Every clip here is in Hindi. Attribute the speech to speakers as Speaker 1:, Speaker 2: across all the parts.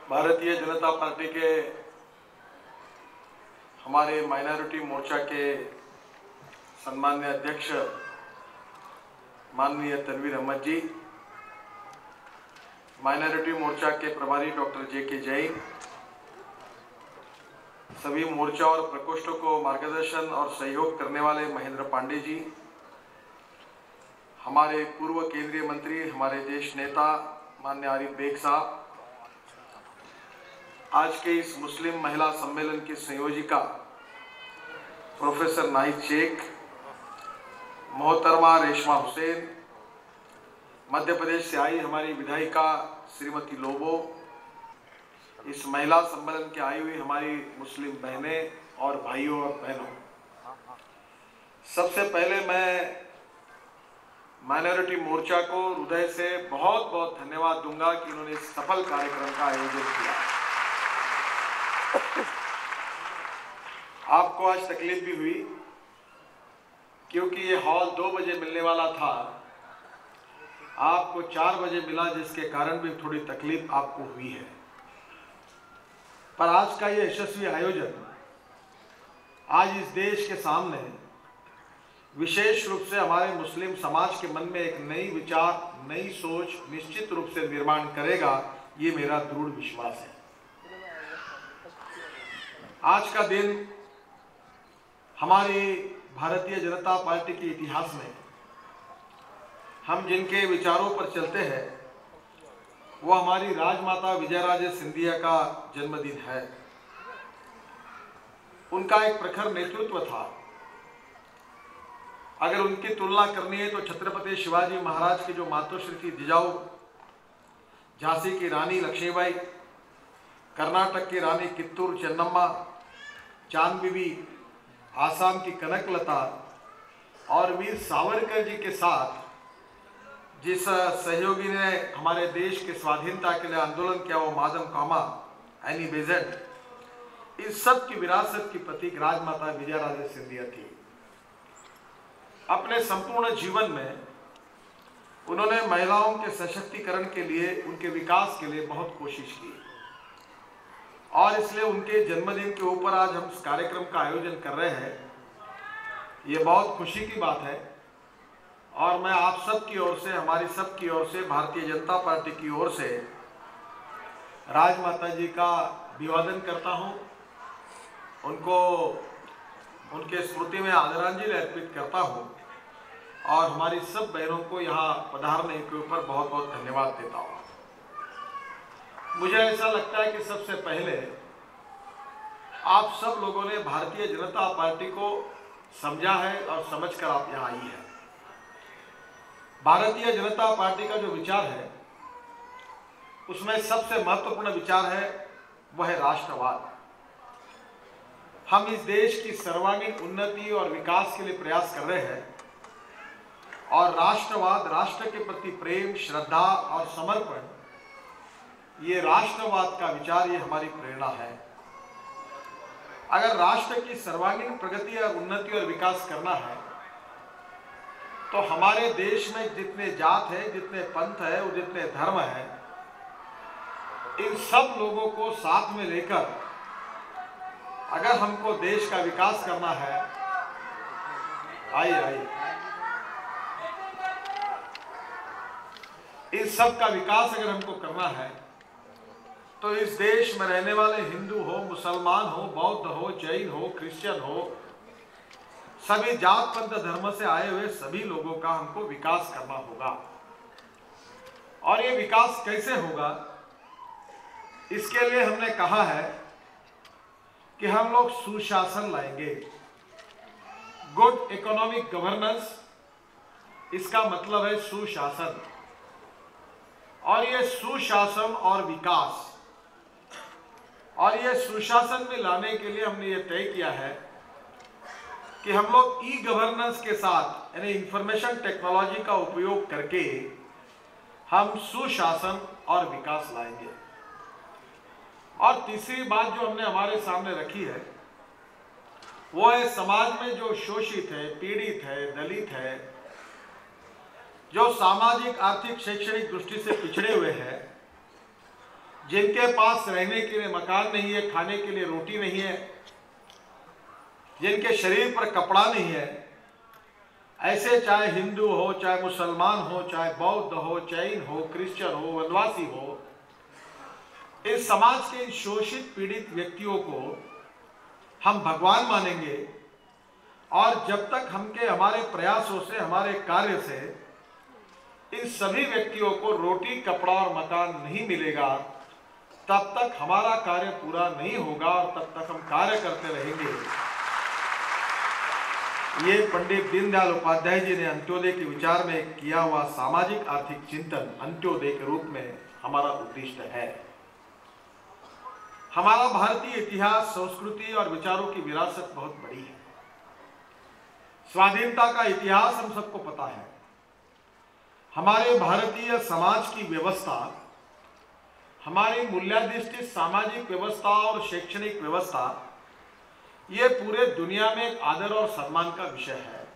Speaker 1: भारतीय जनता पार्टी के हमारे माइनॉरिटी मोर्चा के सम्माननीय अध्यक्ष माननीय तनवीर अहमद जी, माइनॉरिटी मोर्चा के प्रभारी डॉक्टर जे.के. जैन, सभी मोर्चा और प्रकोष्ठों को मार्गदर्शन और सहयोग करने वाले महेंद्र पांडे जी, हमारे पूर्व केंद्रीय मंत्री, हमारे देश नेता माननीय आरिफ बेग साहब, आज के इस मुस्लिम महिला सम्मेलन की संयोजिका प्रोफेसर नाहिद शेख, मोहतरमा रेशमा हुसैन, मध्य प्रदेश से आई हमारी विधायिका श्रीमती लोबो, इस महिला सम्मेलन के आई हुई हमारी मुस्लिम बहनें और भाइयों और बहनों, सबसे पहले मैं माइनॉरिटी मोर्चा को हृदय से बहुत बहुत धन्यवाद दूंगा कि उन्होंने इस सफल कार्यक्रम का आयोजन किया। आपको आज तकलीफ भी हुई क्योंकि ये हॉल 2 बजे मिलने वाला था, आपको 4 बजे मिला, जिसके कारण भी थोड़ी तकलीफ आपको हुई है। पर आज का ये यशस्वी आयोजन आज इस देश के सामने विशेष रूप से हमारे मुस्लिम समाज के मन में एक नई विचार, नई सोच निश्चित रूप से निर्माण करेगा, ये मेरा दृढ़ विश्वास है। आज का दिन हमारी भारतीय जनता पार्टी के इतिहास में हम जिनके विचारों पर चलते हैं वो हमारी राजमाता विजयराजे सिंधिया का जन्मदिन है। उनका एक प्रखर नेतृत्व था। अगर उनकी तुलना करनी है तो छत्रपति शिवाजी महाराज की जो मातोश्री थी जिजाऊ, झांसी की रानी लक्ष्मीबाई, कर्नाटक की रानी कित्तूर चेन्नम्मा, चांद बीबी, आसाम की कनकलता और वीर सावरकर जी के साथ जिस सहयोगी ने हमारे देश की स्वाधीनता के लिए आंदोलन किया वो माधव कामा, एनी बेजेंट, इस सब की विरासत की प्रतीक राजमाता विजयराजे सिंधिया थी। अपने संपूर्ण जीवन में उन्होंने महिलाओं के सशक्तिकरण के लिए, उनके विकास के लिए बहुत कोशिश की और इसलिए उनके जन्मदिन के ऊपर आज हम इस कार्यक्रम का आयोजन कर रहे हैं। ये बहुत खुशी की बात है और मैं आप सब की ओर से, हमारी सब की ओर से, भारतीय जनता पार्टी की ओर से राजमाता जी का अभिवादन करता हूं, उनको उनके स्मृति में आदरांजलि अर्पित करता हूं और हमारी सब बहनों को यहाँ पधारने के ऊपर बहुत बहुत धन्यवाद देता हूँ। मुझे ऐसा लगता है कि सबसे पहले आप सब लोगों ने भारतीय जनता पार्टी को समझा है और समझकर आप यहाँ आई है। भारतीय जनता पार्टी का जो विचार है उसमें सबसे महत्वपूर्ण विचार है वह है राष्ट्रवाद। हम इस देश की सर्वांगीण उन्नति और विकास के लिए प्रयास कर रहे हैं और राष्ट्रवाद, राष्ट्र के प्रति प्रेम, श्रद्धा और समर्पण, ये राष्ट्रवाद का विचार, ये हमारी प्रेरणा है। अगर राष्ट्र की सर्वांगीण प्रगति और उन्नति और विकास करना है तो हमारे देश में जितने जात है, जितने पंथ है, जितने धर्म है, इन सब लोगों को साथ में लेकर अगर हमको देश का विकास करना है, आइए इस सब का विकास अगर हमको करना है तो इस देश में रहने वाले हिंदू हो, मुसलमान हो, बौद्ध हो, जैन हो, क्रिश्चियन हो, सभी जात पंथ धर्म से आए हुए सभी लोगों का हमको विकास करना होगा। और ये विकास कैसे होगा, इसके लिए हमने कहा है कि हम लोग सुशासन लाएंगे। गुड इकोनॉमिक गवर्नेंस, इसका मतलब है सुशासन। और ये सुशासन और विकास, और ये सुशासन में लाने के लिए हमने ये तय किया है कि हम लोग ई गवर्नेंस के साथ, यानी इंफॉर्मेशन टेक्नोलॉजी का उपयोग करके हम सुशासन और विकास लाएंगे। और तीसरी बात जो हमने हमारे सामने रखी है वो है समाज में जो शोषित है, पीड़ित है, दलित है, जो सामाजिक, आर्थिक, शैक्षणिक दृष्टि से पिछड़े हुए हैं, जिनके पास रहने के लिए मकान नहीं है, खाने के लिए रोटी नहीं है, जिनके शरीर पर कपड़ा नहीं है, ऐसे चाहे हिंदू हो, चाहे मुसलमान हो, चाहे बौद्ध हो, जैन हो, क्रिश्चियन हो, वनवासी हो, इस समाज के इन शोषित पीड़ित व्यक्तियों को हम भगवान मानेंगे। और जब तक हमारे प्रयासों से, हमारे कार्य से इन सभी व्यक्तियों को रोटी, कपड़ा और मकान नहीं मिलेगा, तब तक हमारा कार्य पूरा नहीं होगा और तब तक हम कार्य करते रहेंगे। ये पंडित दीनदयाल उपाध्याय जी ने अंत्योदय के विचार में किया हुआ सामाजिक आर्थिक चिंतन अंत्योदय के रूप में हमारा उद्देश्य है। हमारा भारतीय इतिहास, संस्कृति और विचारों की विरासत बहुत बड़ी है। स्वाधीनता का इतिहास हम सबको पता है। हमारे भारतीय समाज की व्यवस्था, हमारी मूल्याधिष्ठित सामाजिक व्यवस्था और शैक्षणिक व्यवस्था, ये पूरे दुनिया में एक आदर और सम्मान का विषय है।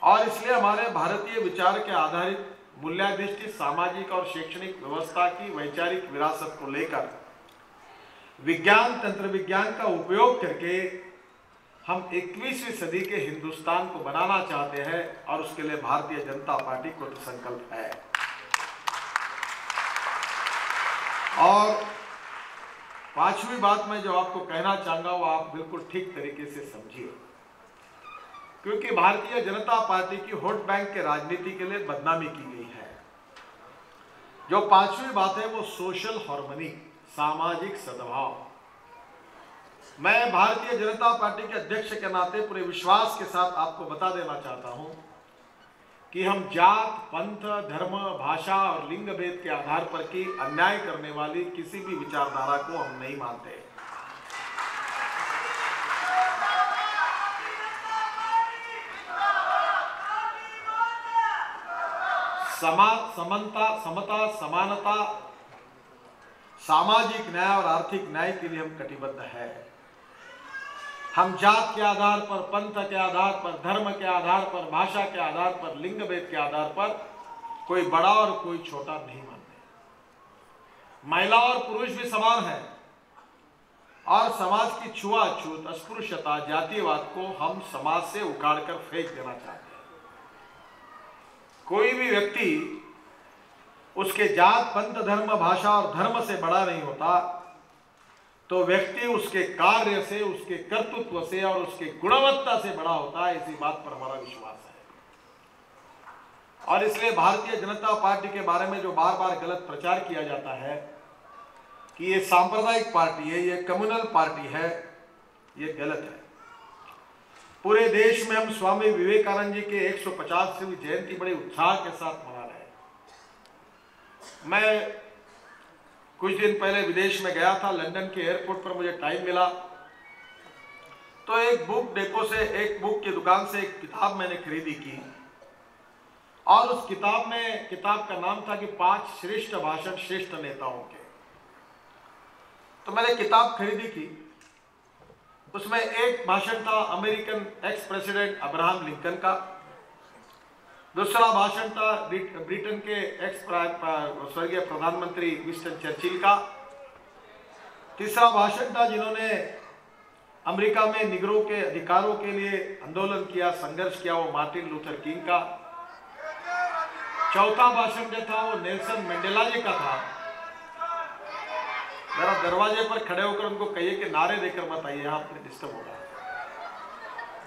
Speaker 1: और इसलिए हमारे भारतीय विचार के आधारित मूल्याधिष्ठित सामाजिक और शैक्षणिक व्यवस्था की वैचारिक विरासत को लेकर विज्ञान, तंत्र विज्ञान का उपयोग करके हम 21वीं सदी के हिंदुस्तान को बनाना चाहते हैं और उसके लिए भारतीय जनता पार्टी को संकल्प है। और पांचवी बात मैं जो आपको कहना चाहूंगा वो आप बिल्कुल ठीक तरीके से समझिए, क्योंकि भारतीय जनता पार्टी की वोट बैंक के राजनीति के लिए बदनामी की गई है। जो पांचवी बात है वो सोशल हार्मनी, सामाजिक सद्भाव। मैं भारतीय जनता पार्टी के अध्यक्ष के नाते पूरे विश्वास के साथ आपको बता देना चाहता हूं कि हम जात, पंथ, धर्म, भाषा और लिंग भेद के आधार पर की अन्याय करने वाली किसी भी विचारधारा को हम नहीं मानते। समता, समानता, सामाजिक न्याय और आर्थिक न्याय के लिए हम कटिबद्ध है। हम जात के आधार पर, पंथ के आधार पर, धर्म के आधार पर, भाषा के आधार पर, लिंग भेद के आधार पर कोई बड़ा और कोई छोटा नहीं मानते। महिला और पुरुष भी समान है और समाज की छुआछूत, अस्पृश्यता, जातिवाद को हम समाज से उखाड़कर फेंक देना चाहते हैं। कोई भी व्यक्ति उसके जात, पंथ, धर्म, भाषा और धर्म से बड़ा नहीं होता, तो व्यक्ति उसके कार्य से, उसके कर्तृत्व से और उसके गुणवत्ता से बड़ा होता है। इसी बात पर हमारा विश्वास है। और इसलिए भारतीय जनता पार्टी के बारे में जो बार बार गलत प्रचार किया जाता है कि ये सांप्रदायिक पार्टी है, ये कम्युनल पार्टी है, ये गलत है। पूरे देश में हम स्वामी विवेकानंद जी के 150वीं जयंती बड़े उत्साह के साथ मना रहे हैं। मैं कुछ दिन पहले विदेश में गया था, लंदन के एयरपोर्ट पर मुझे टाइम मिला तो एक बुक डेपो से, एक बुक की दुकान से एक किताब मैंने खरीदी की और उस किताब का नाम था कि 5 श्रेष्ठ भाषण श्रेष्ठ नेताओं के। तो मैंने किताब खरीदी थी। उसमें एक भाषण था American ex president Abraham Lincoln का, दूसरा भाषण था ब्रिटेन के स्वर्गीय प्रधानमंत्री विंस्टन चर्चिल का, तीसरा भाषण था जिन्होंने अमेरिका में निगरों के अधिकारों के लिए आंदोलन किया, संघर्ष किया, वो मार्टिन लूथर किंग का, चौथा भाषण जो था वो नेल्सन मंडेला जी का था। जरा दरवाजे पर खड़े होकर उनको कहिए कि नारे देकर मत आइए, यहाँ पर डिस्टर्ब होगा।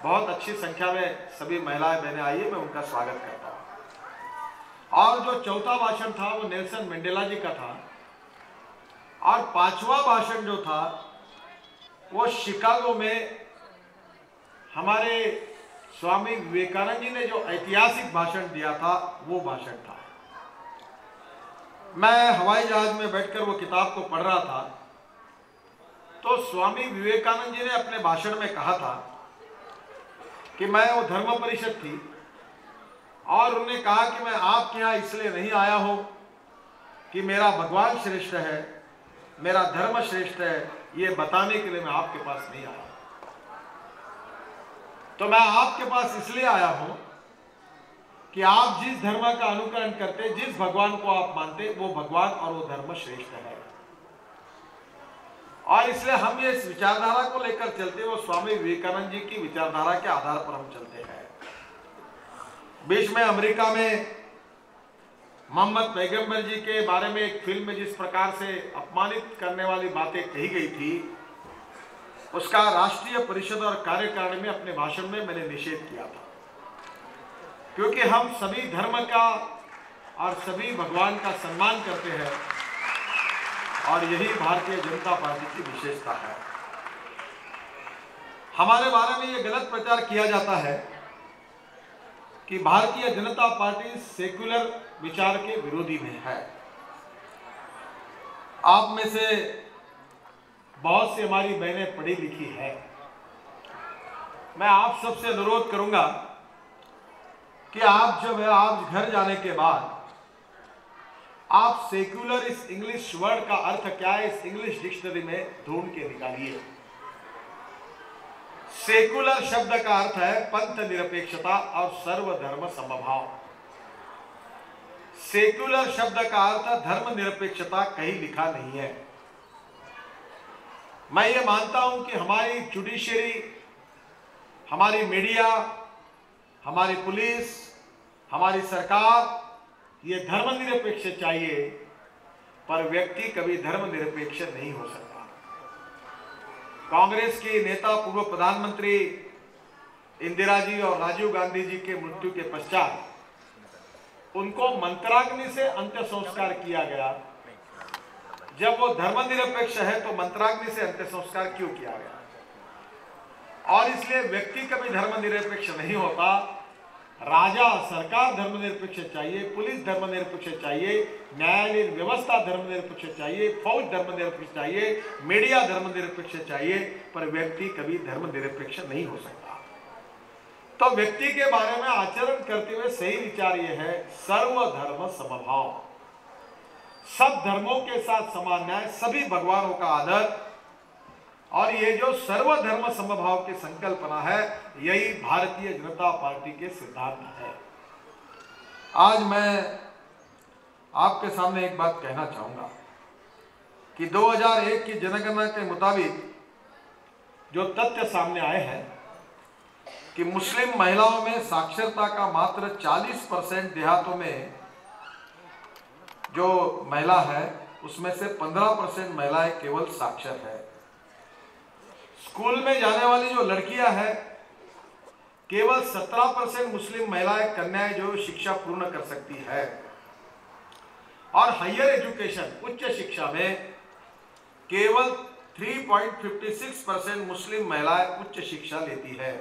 Speaker 1: बहुत अच्छी संख्या में सभी महिलाएं बहनें आई है, मैं उनका स्वागत करता हूँ। और जो चौथा भाषण था वो नेल्सन मंडेला जी का था और पांचवा भाषण जो था वो शिकागो में हमारे स्वामी विवेकानंद जी ने जो ऐतिहासिक भाषण दिया था वो भाषण था। मैं हवाई जहाज में बैठकर वो किताब को पढ़ रहा था तो स्वामी विवेकानंद जी ने अपने भाषण में कहा था कि मैं वो धर्म परिषद थी और उन्होंने कहा कि मैं आपके यहाँ इसलिए नहीं आया हूँ कि मेरा भगवान श्रेष्ठ है, मेरा धर्म श्रेष्ठ है, ये बताने के लिए मैं आपके पास नहीं आया। तो मैं आपके पास इसलिए आया हूँ कि आप जिस धर्म का अनुकरण करते, जिस भगवान को आप मानते, वो भगवान और वो धर्म श्रेष्ठ है। और इसलिए हम ये इस विचारधारा को लेकर चलते हुए स्वामी विवेकानंद जी की विचारधारा के आधार पर हम चलते हैं। बीच में अमेरिका में मोहम्मद पैगंबर जी के बारे में एक फिल्म में जिस प्रकार से अपमानित करने वाली बातें कही गई थी, उसका राष्ट्रीय परिषद और कार्यकारिणी में अपने भाषण में मैंने निषेध किया था, क्योंकि हम सभी धर्म का और सभी भगवान का सम्मान करते हैं और यही भारतीय जनता पार्टी की विशेषता है। हमारे बारे में यह गलत प्रचार किया जाता है कि भारतीय जनता पार्टी सेक्युलर विचार के विरोधी में है। आप में से बहुत सी हमारी बहनें पढ़ी लिखी है। मैं आप सबसे अनुरोध करूंगा कि आप जब आज घर जाने के बाद आप सेक्युलर इस इंग्लिश वर्ड का अर्थ क्या है इस इंग्लिश डिक्शनरी में ढूंढ के निकालिए। सेकुलर शब्द का अर्थ है पंथ निरपेक्षता और सर्वधर्म समभाव। सेकुलर शब्द का अर्थ धर्म निरपेक्षता कहीं लिखा नहीं है। मैं ये मानता हूं कि हमारी जुडिशरी, हमारी मीडिया, हमारी पुलिस, हमारी सरकार ये धर्मनिरपेक्ष चाहिए, पर व्यक्ति कभी धर्मनिरपेक्ष नहीं हो सकता। कांग्रेस की नेता पूर्व प्रधानमंत्री इंदिरा जी और राजीव गांधी जी के मृत्यु के पश्चात उनको मंत्राग्नि से अंत्य संस्कार किया गया। जब वो धर्मनिरपेक्ष है तो मंत्राग्नि से अंत्य संस्कार क्यों किया गया? और इसलिए व्यक्ति कभी धर्मनिरपेक्ष नहीं होता। राजा, सरकार धर्मनिरपेक्ष चाहिए, पुलिस धर्मनिरपेक्ष चाहिए, न्यायालय व्यवस्था धर्मनिरपेक्ष चाहिए, फौज धर्मनिरपेक्ष चाहिए, मीडिया धर्मनिरपेक्ष चाहिए, पर व्यक्ति कभी धर्मनिरपेक्ष नहीं हो सकता। तो व्यक्ति के बारे में आचरण करते हुए सही विचार यह है सर्वधर्म समभाव, सब धर्मों के साथ समान न्याय, सभी भगवानों का आदर। और ये जो सर्वधर्म समभाव की संकल्पना है, यही भारतीय जनता पार्टी के सिद्धांत है। आज मैं आपके सामने एक बात कहना चाहूंगा कि 2001 की जनगणना के मुताबिक जो तथ्य सामने आए हैं कि मुस्लिम महिलाओं में साक्षरता का मात्र 40% देहातों में जो महिला है उसमें से 15% महिलाएं केवल साक्षर है। स्कूल में जाने वाली जो लड़कियां हैं, केवल 17% मुस्लिम महिलाएं, कन्याएं जो शिक्षा पूर्ण कर सकती है। और हायर एजुकेशन, उच्च शिक्षा में केवल 3.56% मुस्लिम महिलाएं उच्च शिक्षा लेती है।